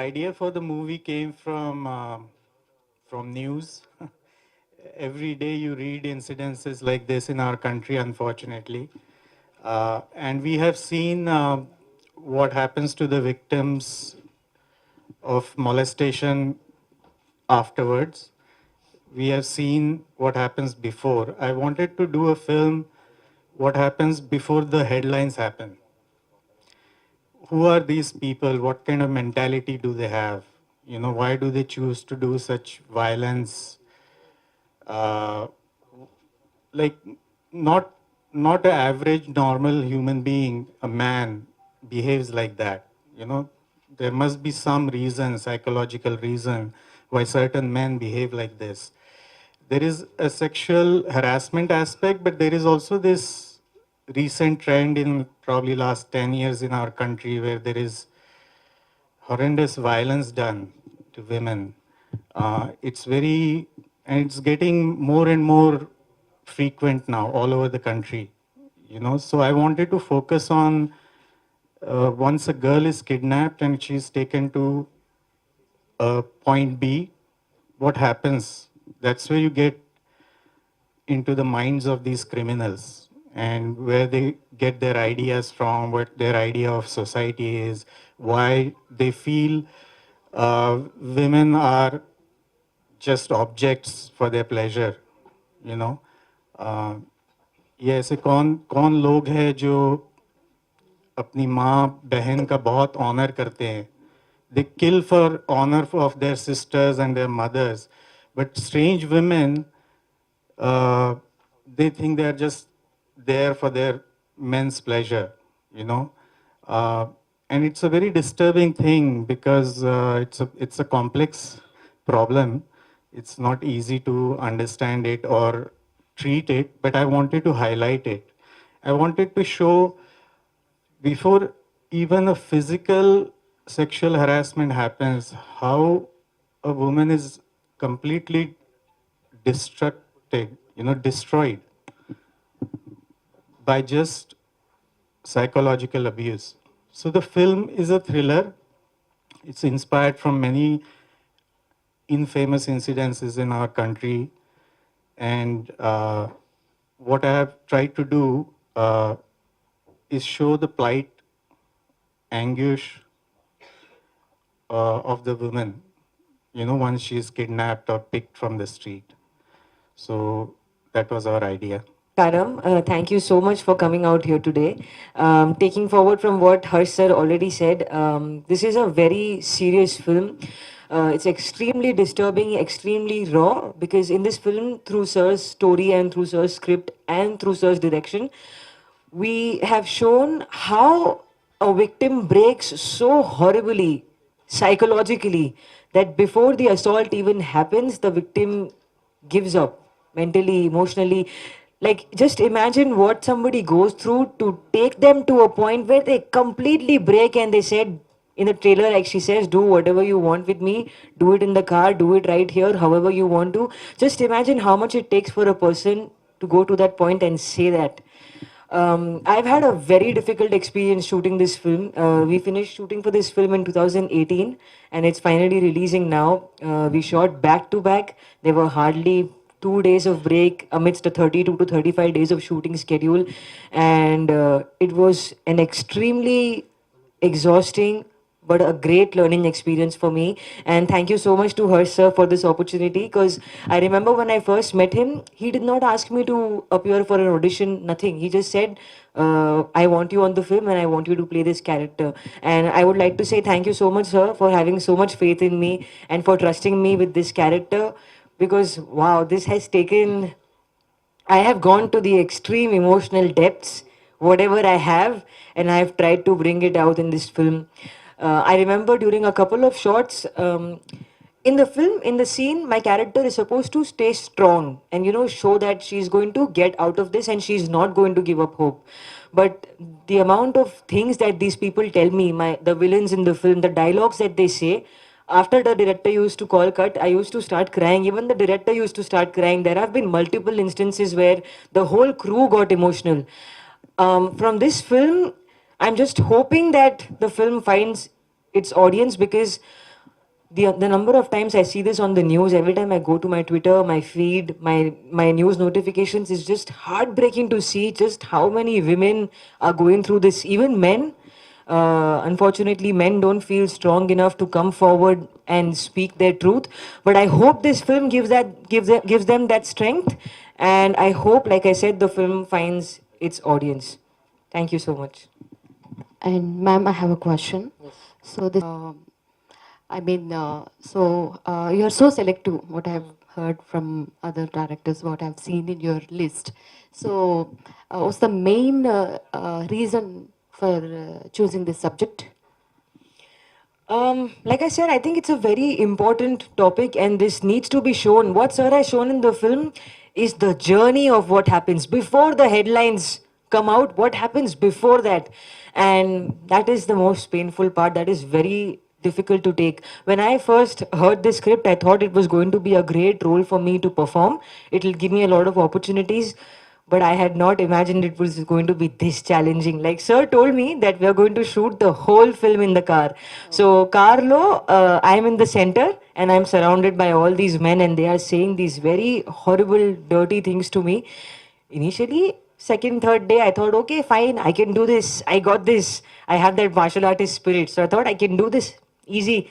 idea for the movie came from news. Every day you read incidences like this in our country, unfortunately. And we have seen what happens to the victims of molestation afterwards. We have seen what happens before. I wanted to do a film, what happens before the headlines happen. Who are these people? What kind of mentality do they have? You know, why do they choose to do such violence? Uh, like not not an average normal human being, a man behaves like that. You know, there must be some reason, psychological reason, why certain men behave like this. There is a sexual harassment aspect, but there is also this recent trend in probably last 10 years in our country where there is horrendous violence done to women. It's very, and it's getting more and more frequent now all over the country. You know, so I wanted to focus on once a girl is kidnapped and she's taken to point B, what happens? That's where you get into the minds of these criminals and where they get their ideas from, what their idea of society is, why they feel women are just objects for their pleasure, you know. Uh, ये ऐसे कौन कौन लोग हैं जो अपनी माँ बहन का बहुत ऑनर करते हैं. They kill for honor of their sisters and their mothers, but strange women, they think they are just there for their men's pleasure, you know. Uh, and it's a very disturbing thing because it's a complex problem. It's not easy to understand it or treat it, but I wanted to highlight it. I wanted to show before even a physical sexual harassment happens, how a woman is completely destructed, you know, destroyed by just psychological abuse. So the film is a thriller. It's inspired from many infamous incidences in our country. And what I have tried to do is show the plight, anguish of the woman, you know, once she is kidnapped or picked from the street. So that was our idea. Karam, thank you so much for coming out here today. Taking forward from what Harsh sir already said, this is a very serious film. It's extremely disturbing, extremely raw, because in this film, through sir's story and through sir's script and through sir's direction, we have shown how a victim breaks so horribly psychologically that before the assault even happens, the victim gives up mentally, emotionally. Like, just imagine what somebody goes through to take them to a point where they completely break and they said, in the trailer, like she says, do whatever you want with me, do it in the car, do it right here, however you want to. Just imagine how much it takes for a person to go to that point and say that. I've had a very difficult experience shooting this film. We finished shooting for this film in 2018 and it's finally releasing now. We shot back to back. There were hardly 2 days of break amidst a 32 to 35 days of shooting schedule. And it was an extremely exhausting but a great learning experience for me. And thank you so much to her, sir, for this opportunity. Because I remember when I first met him, he did not ask me to appear for an audition, nothing. He just said, I want you on the film and I want you to play this character. And I would like to say thank you so much, sir, for having so much faith in me and for trusting me with this character. Because, wow, this has taken, I have gone to the extreme emotional depths, whatever I have, and I have tried to bring it out in this film. I remember during a couple of shots, in the film, in the scene, my character is supposed to stay strong and, you know, show that she's going to get out of this and she's not going to give up hope. But the amount of things that these people tell me, the villains in the film, the dialogues that they say, after the director used to call cut, I used to start crying. Even the director used to start crying. There have been multiple instances where the whole crew got emotional. From this film, I'm just hoping that the film finds its audience because the number of times I see this on the news, every time I go to my Twitter, my feed, my news notifications, is just heartbreaking to see just how many women are going through this. Even men, unfortunately, men don't feel strong enough to come forward and speak their truth. But I hope this film gives them that strength, and I hope, like I said, the film finds its audience. Thank you so much. And ma'am, I have a question. So this, I mean, you are so selective. What I've heard from other directors, what I've seen in your list. So, what's the main reason for choosing this subject? Like I said, I think it's a very important topic and this needs to be shown. What Sir has shown in the film is the journey of what happens before the headlines come out, what happens before that. And that is the most painful part. That is very difficult to take. When I first heard the script, I thought it was going to be a great role for me to perform. It'll give me a lot of opportunities, but I had not imagined it was going to be this challenging. Like Sir told me that we are going to shoot the whole film in the car. So Carlo, I'm in the center and I'm surrounded by all these men and they are saying these very horrible, dirty things to me. Initially, second, third day, I thought, okay, fine, I can do this. I got this. I have that martial artist spirit. So I thought I can do this easy.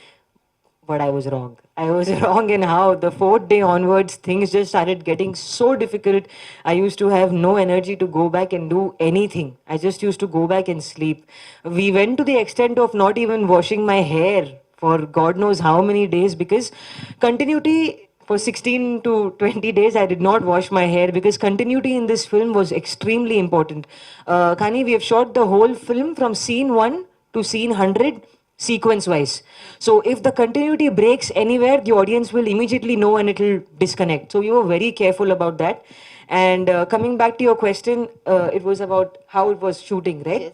But I was wrong. I was wrong in how the fourth day onwards things just started getting so difficult. I used to have no energy to go back and do anything. I just used to go back and sleep. We went to the extent of not even washing my hair for God knows how many days because continuity for 16 to 20 days I did not wash my hair because continuity in this film was extremely important. Kani, we have shot the whole film from scene 1 to scene 100 sequence wise. So if the continuity breaks anywhere, the audience will immediately know and it will disconnect. So we were very careful about that. And coming back to your question, it was about how it was shooting, right? Yes.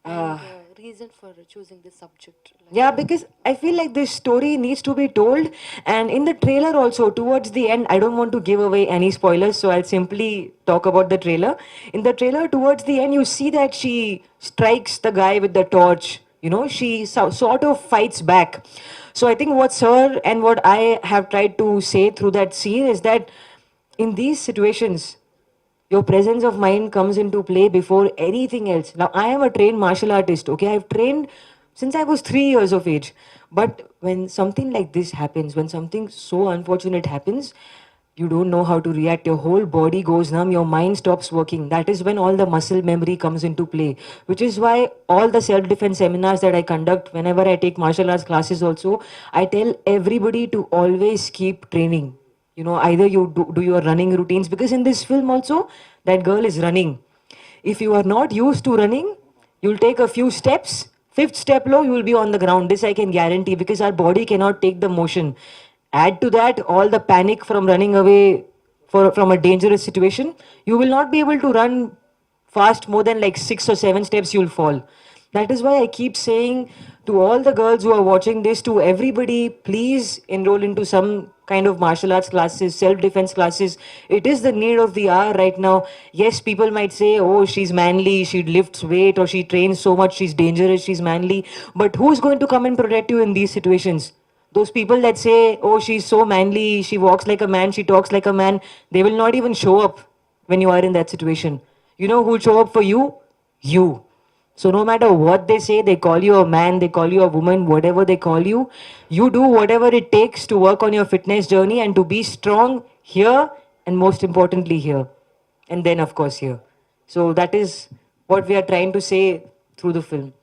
And reason for choosing this subject? Yeah, because I feel like this story needs to be told. And in the trailer, also, towards the end, I don't want to give away any spoilers, so I'll simply talk about the trailer. In the trailer, towards the end, you see that she strikes the guy with the torch. You know, she sort of fights back. So I think what's her and what I have tried to say through that scene is that in these situations, your presence of mind comes into play before anything else. Now, I am a trained martial artist, okay? I've trained since I was 3 years of age. But when something like this happens, when something so unfortunate happens, you don't know how to react. Your whole body goes numb, your mind stops working. That is when all the muscle memory comes into play, which is why all the self defense seminars that I conduct, whenever I take martial arts classes, also, I tell everybody to always keep training. You know, either you do your running routines, because in this film also that girl is running. If you are not used to running, you'll take a few steps, fifth step low, you will be on the ground. This I can guarantee, because our body cannot take the motion. Add to that all the panic from running away from a dangerous situation, you will not be able to run fast more than like 6 or 7 steps, you'll fall. That is why I keep saying to all the girls who are watching this, to everybody, please enroll into some kind of martial arts classes, self defense classes. It is the need of the hour right now. Yes, people might say, oh, she's manly, she lifts weight, or she trains so much, she's dangerous, she's manly. But who's going to come and protect you in these situations? Those people that say, oh, she's so manly, she walks like a man, she talks like a man, they will not even show up when you are in that situation. You know who'll show up for you? You. So no matter what they say, they call you a man, they call you a woman, whatever they call you do whatever it takes to work on your fitness journey and to be strong here and most importantly here. And then of course here. So that is what we are trying to say through the film.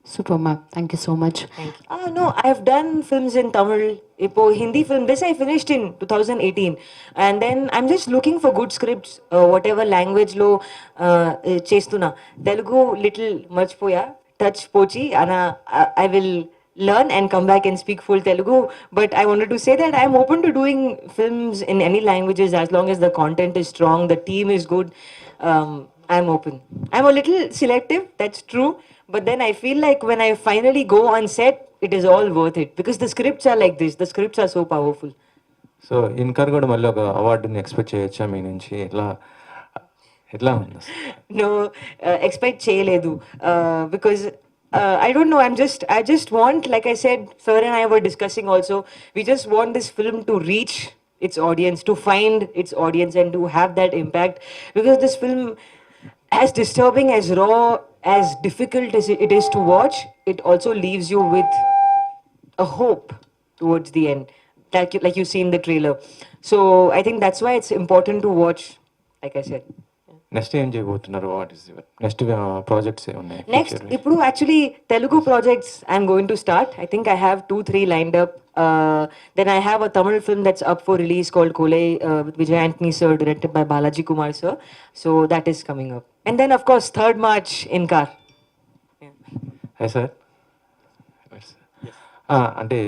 Super, ma'am. Thank you so much. Thank you. No, I've done films in Tamil. Ipo Hindi film. This I finished in 2018, and then I'm just looking for good scripts, whatever language lo chestuna. Telugu little merchipoya, touch pochi, and I will learn and come back and speak full Telugu. But I wanted to say that I'm open to doing films in any languages as long as the content is strong, the team is good. I'm open. I'm a little selective, that's true. But then I feel like when I finally go on set, it is all worth it because the scripts are like this. The scripts are so powerful. So Incor కూడా మళ్ళీ ఒక అవార్డుని expect చేయొచ్చా మీ నుంచి? ఎట్లా ఎట్లా ఉంది? No, expect చేయలేదు because I don't know. I just want, like I said, Sir and I were discussing also. We just want this film to reach its audience, to find its audience, and to have that impact. Because this film, as disturbing, as raw, as difficult as it is to watch, it also leaves you with a hope towards the end, like you see in the trailer. So I think that's why it's important to watch. Like I said. Next ఏం చేయబోతున్నారు? What is next projects ఏమున్నాయి Next, future? ఇప్పుడు actually Telugu projects I'm going to start. I think I have 2-3 lined up. Then I have a Tamil film that's up for release called Kolai with Vijay Antony sir, directed by Balaji Kumar sir. So that is coming up. And then of course 3rd March Incar. Hi sir. అంటే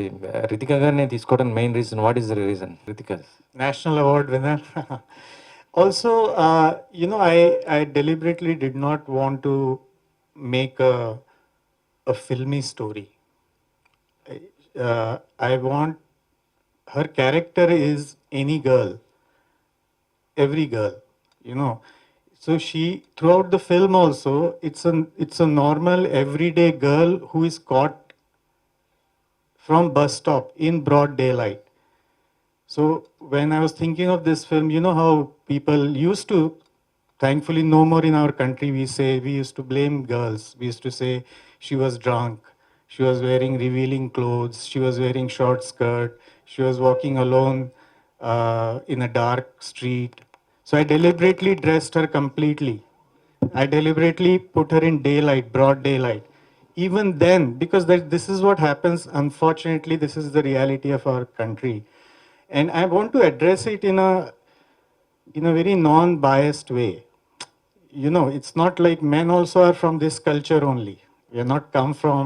రితిక గారిని తీసుకోవడానికి main reason, what is the reason? Ritika National award winner. Also, I deliberately did not want to make a filmy story. I want her character is any girl, every girl, you know. So she, throughout the film also, it's a normal everyday girl who is caught from bus stop in broad daylight. So when I was thinking of this film, you know how people used to, thankfully no more in our country, we used to blame girls. We used to say she was drunk, she was wearing revealing clothes, she was wearing short skirt, she was walking alone in a dark street. So I deliberately dressed her completely. I deliberately put her in daylight, broad daylight. Even then, because this is what happens, unfortunately, this is the reality of our country. And I want to address it in a very non-biased way. You know, it's not like men also are from this culture only. We are not come from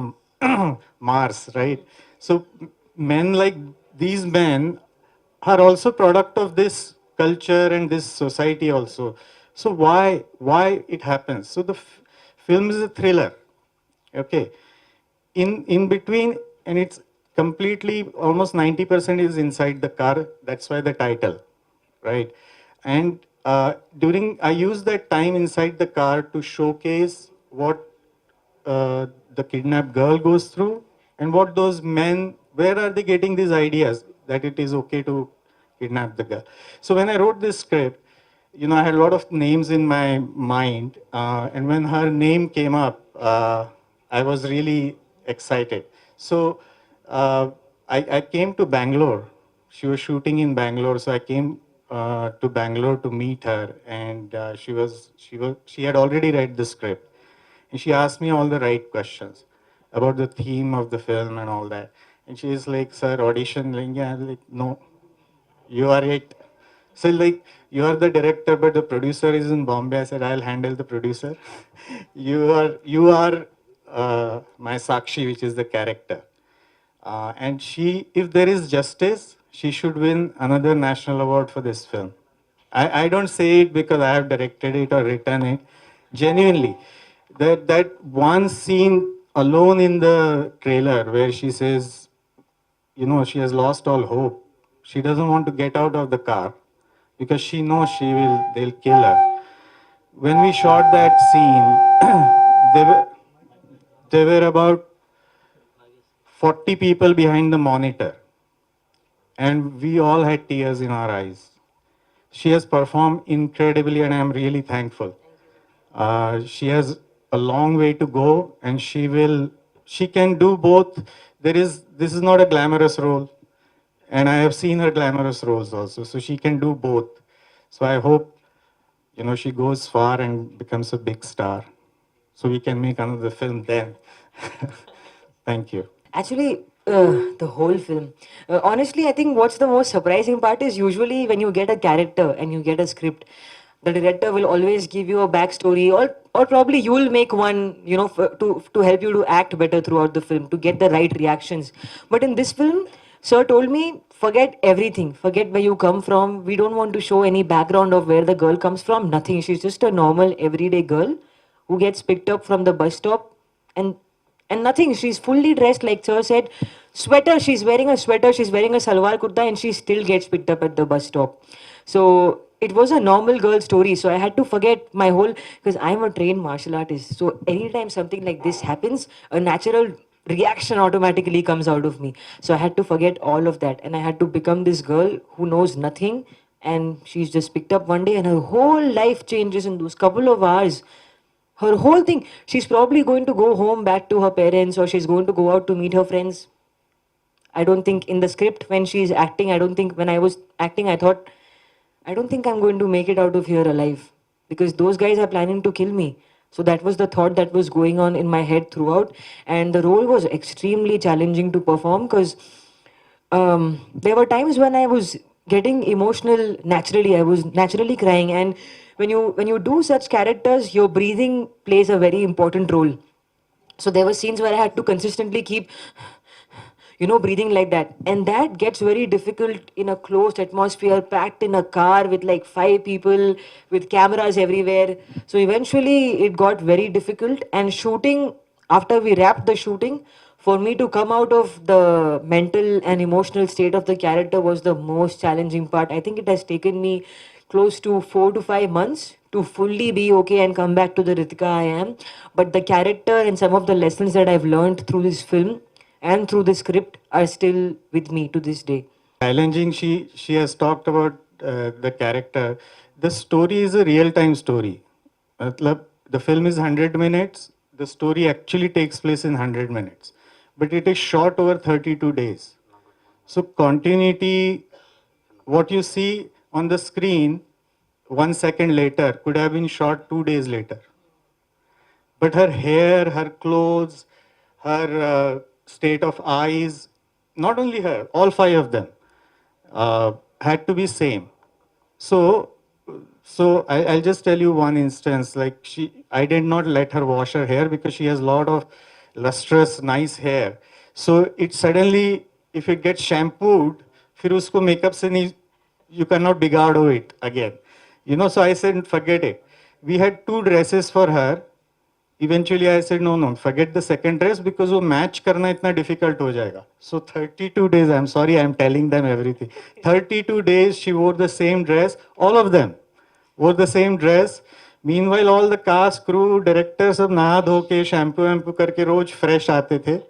Mars, right? So men like these men are also product of this culture and this society also. So why it happens? So the film is a thriller. Okay, in between, and it's completely almost 90% is inside the car. That's why the title, right? And during I use that time inside the car to showcase what the kidnapped girl goes through, and what those men, where are they getting these ideas that it is okay to kidnap the girl. So when I wrote this script, you know, I had a lot of names in my mind, and when her name came up, I was really excited. So I came to Bangalore. She was shooting in Bangalore, so I came to Bangalore to meet her, and she had already read the script, and she asked me all the right questions about the theme of the film and all that. And she is like, "Sir, audition lenge?" I was like, "No, you are it." So like, "You are the director, but the producer is in Bombay." I said, "I'll handle the producer." You are my Sakshi, which is the character. And she, if there is justice, she should win another national award for this film. I don't say it because I have directed it or written it. Genuinely, that one scene alone in the trailer where she says, you know, she has lost all hope. She doesn't want to get out of the car because she knows they'll kill her. When we shot that scene, there were about 40 people behind the monitor, and we all had tears in our eyes. She has performed incredibly, and I am really thankful. She has a long way to go, and she can do both. This is not a glamorous role, and I have seen her glamorous roles also, so she can do both. So I hope, you know, she goes far and becomes a big star, so we can make another film then. Thank you. Actually, the whole film. Honestly, I think what's the most surprising part is usually when you get a character and you get a script, the director will always give you a backstory, or probably you will make one, you know, to help you to act better throughout the film, to get the right reactions. But in this film, sir told me, forget everything, forget where you come from. We don't want to show any background of where the girl comes from. Nothing. She's just a normal everyday girl who gets picked up from the bus stop, and nothing. She's fully dressed, like sir said. Sweater. She's wearing a sweater. She's wearing a salwar kurta, and she still gets picked up at the bus stop. So it was a normal girl story, so I had to forget my whole, because I'm a trained martial artist, so anytime something like this happens, a natural reaction automatically comes out of me. So I had to forget all of that, and I had to become this girl who knows nothing, and she's just picked up one day and her whole life changes in those couple of hours. Her whole thing, she's probably going to go home back to her parents, or she's going to go out to meet her friends. I don't think in the script when she's acting, I don't think when I was acting, I thought, I don't think I'm going to make it out of here alive, because those guys are planning to kill me. So that was the thought that was going on in my head throughout. And the role was extremely challenging to perform, because there were times when I was getting emotional naturally. I was naturally crying. And when you do such characters, your breathing plays a very important role. So there were scenes where I had to consistently keep, breathing like that. And that gets very difficult in a closed atmosphere, packed in a car with like five people, with cameras everywhere. So eventually it got very difficult. And shooting, after we wrapped the shooting, for me to come out of the mental and emotional state of the character was the most challenging part. I think it has taken me close to 4 to 5 months to fully be okay and come back to the Ritika I am. But the character and some of the lessons that I've learned through this film and through the script are still with me to this day. Challenging, she has talked about the character. The story is a real time story. मतलब the film is 100 minutes, the story actually takes place in 100 minutes, but it is shot over 32 days. So continuity, what you see on the screen 1 second later could have been shot 2 days later. But her hair, her clothes, her state of eyes, not only her, all five of them had to be same. So, I'll just tell you one instance. Like I did not let her wash her hair because she has a lot of lustrous, nice hair. So it suddenly, if it gets shampooed, फिर उसको makeup से नहीं, you cannot बिगाड़ो it again. So I said, forget it. We had two dresses for her. Eventually I said, no, forget the second dress because वो match करना इतना difficult हो जाएगा. So 32 days, I'm sorry, I'm telling them everything. 32 days she wore the same dress, all of them wore the same dress. Meanwhile, all the cast, crew, directors सब नहा धो के shampoo वैम्पू करके रोज fresh आते थे.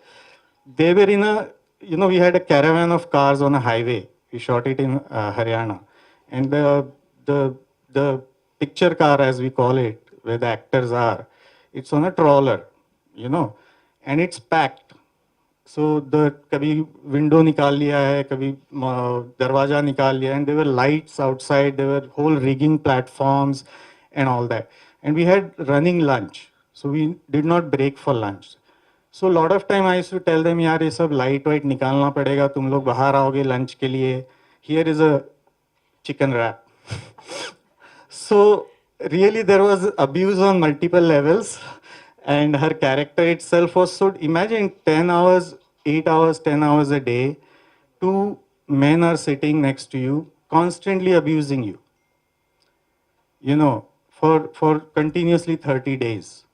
They were in a, we had a caravan of cars on a highway. We shot it in Haryana. And the picture car, as we call it, where the actors are, it's on a trawler, and it's packed. So the कभी window निकाल लिया है, कभी दरवाजा निकाल लिया, and there were lights outside, there were whole rigging platforms and all that. And we had running lunch, so we did not break for lunch. So lot of time I used to tell them, यार ये सब light white निकालना पड़ेगा, तुम लोग बाहर आओगे lunch के लिए. Here is a chicken wrap. So really there was abuse on multiple levels, and her character itself was so, imagine 10 hours, 8 hours, 10 hours a day, two men are sitting next to you, constantly abusing you, for continuously 30 days.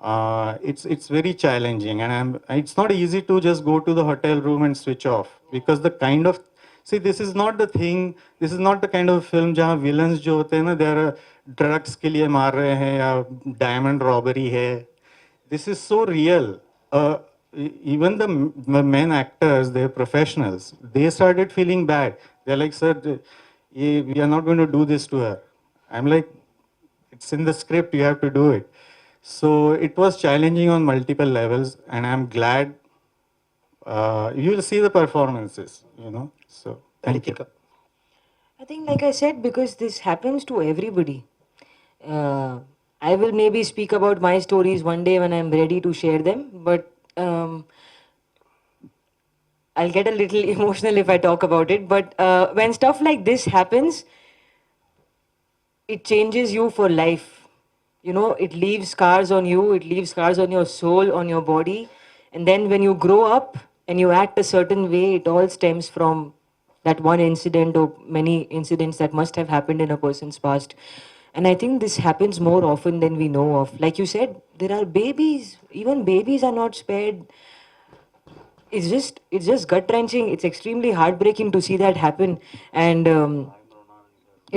It's very challenging, and it's not easy to just go to the hotel room and switch off, because the kind of, see, this is not the thing, this is not the kind of film जहाँ villains जो होते हैं ना, they are drugs के लिए मार रहे हैं या diamond robbery है. This is so real. Even the men actors, they're professionals, they started feeling bad. They're like, sir, we are not going to do this to her. I'm like, it's in the script, you have to do it. So it was challenging on multiple levels, and I'm glad you will see the performances, So thank you. I think, like I said, because this happens to everybody. I will maybe speak about my stories one day when I'm ready to share them, but I'll get a little emotional if I talk about it. But when stuff like this happens, it changes you for life. It leaves scars on you, it leaves scars on your soul, on your body. And then when you grow up and you act a certain way, it all stems from that one incident or many incidents that must have happened in a person's past. And I think this happens more often than we know of. Like you said, there are babies, even babies are not spared. It's just gut wrenching. It's extremely heartbreaking to see that happen. And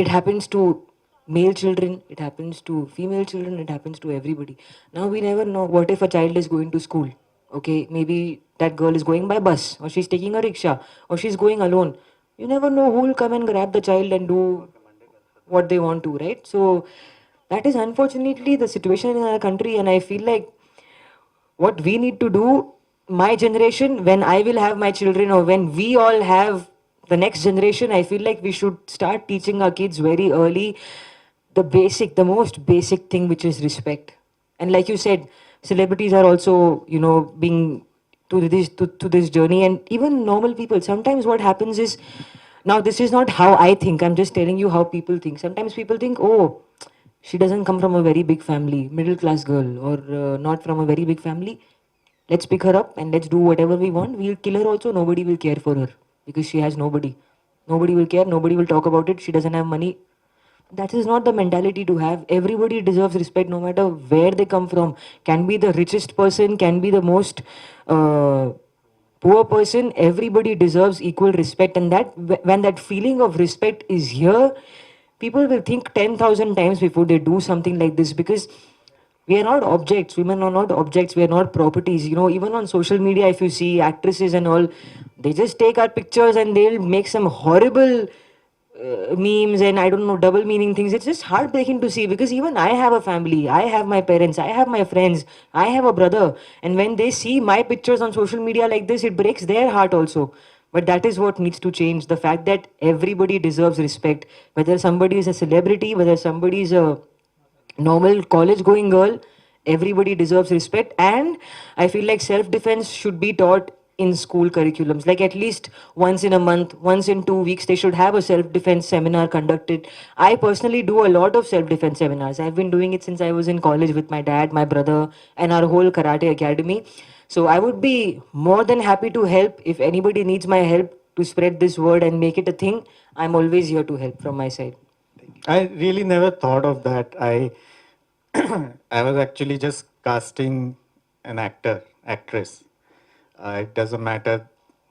It happens to male children, it happens to female children, it happens to everybody. Now we never know, what if a child is going to school? Okay, maybe that girl is going by bus, or she's taking a rickshaw, or she's going alone. You never know who will come and grab the child and do what they want to, right? So that is unfortunately the situation in our country, and I feel like what we need to do, my generation, when I will have my children, or when we all have the next generation, I feel like we should start teaching our kids very early the basic, the most basic thing, which is respect. And like you said, celebrities are also, you know, being to this journey, and even normal people. Sometimes what happens is, now this is not how I think, I'm just telling you how people think. Sometimes people think, oh, she doesn't come from a very big family, middle class girl, or not from a very big family. Let's pick her up and let's do whatever we want. We'll kill her also. Nobody will care for her because she has nobody. Nobody will care. Nobody will talk about it. She doesn't have money. That is not the mentality to have. Everybody deserves respect no matter where they come from. Can be the richest person, can be the most uh, poor person. Everybody deserves equal respect. And that when that feeling of respect is here, people will think 10,000 times before they do something like this, because we are not objects. Women are not objects. We are not properties. You know, even on social media, if you see actresses and all, they just take our pictures and they'll make some horrible memes and I don't know, double meaning things. It's just heartbreaking to see, because even I have a family. I have my parents. I have my friends. I have a brother. And when they see my pictures on social media like this, it breaks their heart also. But that is what needs to change. The fact that everybody deserves respect, whether somebody is a celebrity, whether somebody is a normal college going girl, everybody deserves respect. And I feel like self defense should be taught in school curriculums, like at least once in a month, once in 2 weeks, they should have a self defense seminar conducted. I personally do a lot of self defense seminars. I've been doing it since I was in college with my dad, my brother, and our whole karate academy. So I would be more than happy to help. If anybody needs my help to spread this word and make it a thing, I'm always here to help from my side. I really never thought of that. I was actually just casting an actor, actress. It doesn't matter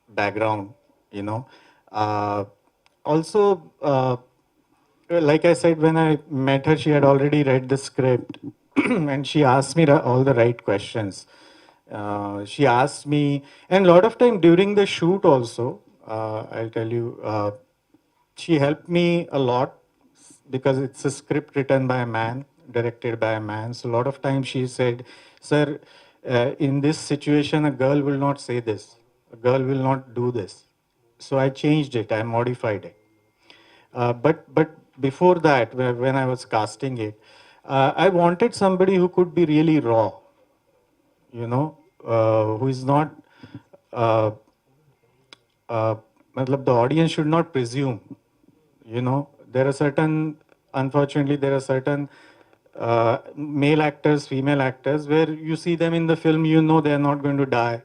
background, you know. Uh, also, like I said, when I met her, she had already read the script, and she asked me all the right questions. She asked me, and a lot of time during the shoot also, I'll tell you, she helped me a lot because it's a script written by a man, directed by a man. So a lot of times she said, "Sir, in this situation, a girl will not say this. A girl will not do this." So I changed it. I modified it. But before that, when I was casting it, I wanted somebody who could be really raw, who is not. Uh, matlab the audience should not presume. There are certain, unfortunately, there are certain male actors, female actors, where you see them in the film, they are not going to die.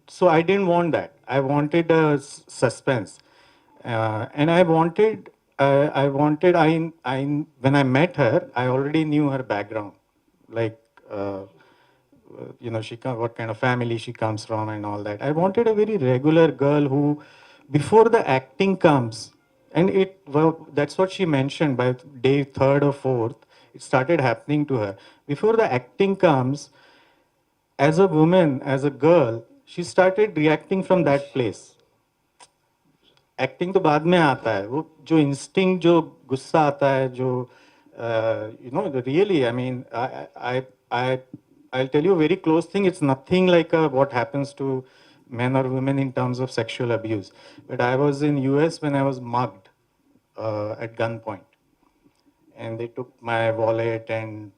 So I didn't want that. I wanted a suspense, and when I met her, I already knew her background, like what kind of family she comes from and all that. I wanted a very regular girl who, before the acting comes, and that's what she mentioned. By day third or fourth, it started happening to her. Before the acting comes, as a woman, as a girl, she started reacting from that place. Acting तो बाद में आता है, वो जो instinct, जो गुस्सा आता है, जो really, I mean, I I'll tell you a very close thing. It's nothing like what happens to men or women in terms of sexual abuse. But I was in US when I was mugged at gunpoint, and they took my wallet and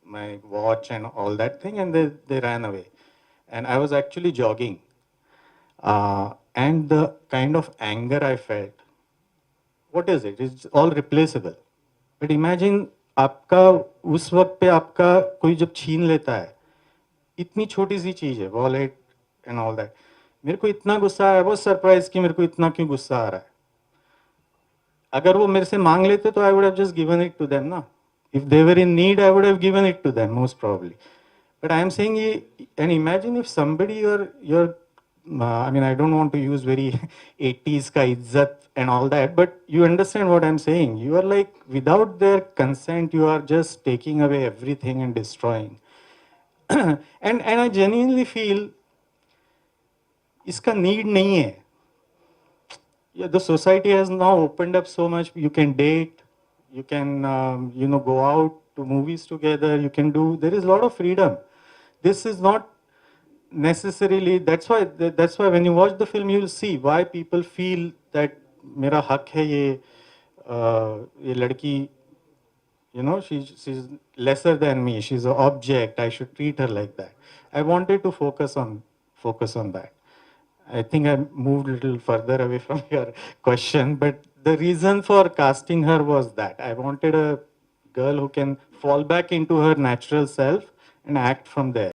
my watch and all that thing, and they ran away. And I was actually jogging, and the kind of anger I felt, what is it? It's all replaceable. But imagine आपका उस वक्त पे आपका कोई जब छीन लेता है, इतनी छोटी सी चीज है, वॉलेट एंड ऑल दैट, मेरे को इतना गुस्सा आया, बहुत सरप्राइज कि मेरे को इतना क्यों गुस्सा आ रहा है. अगर वो मेरे से मांग लेते तो I would have just given it to them ना. If they were in need, I would have given it to them most probably. But I am saying, and imagine if somebody, your I mean, I don't want to use very 80s ka izzat and all that, but you understand what I'm saying. You are like, without their consent, you are just taking away everything and destroying. And I genuinely feel इसका need नहीं है. Yeah, the society has now opened up so much. You can date, you can go out to movies together. You can do. There is a lot of freedom. This is not necessarily. That's why when you watch the film, you will see why people feel that मेरा हक है ये लड़की. She's lesser than me. She's an object. I should treat her like that. I wanted to focus on that. I think I moved a little further away from your question, but the reason for casting her was that I wanted a girl who can fall back into her natural self and act from there.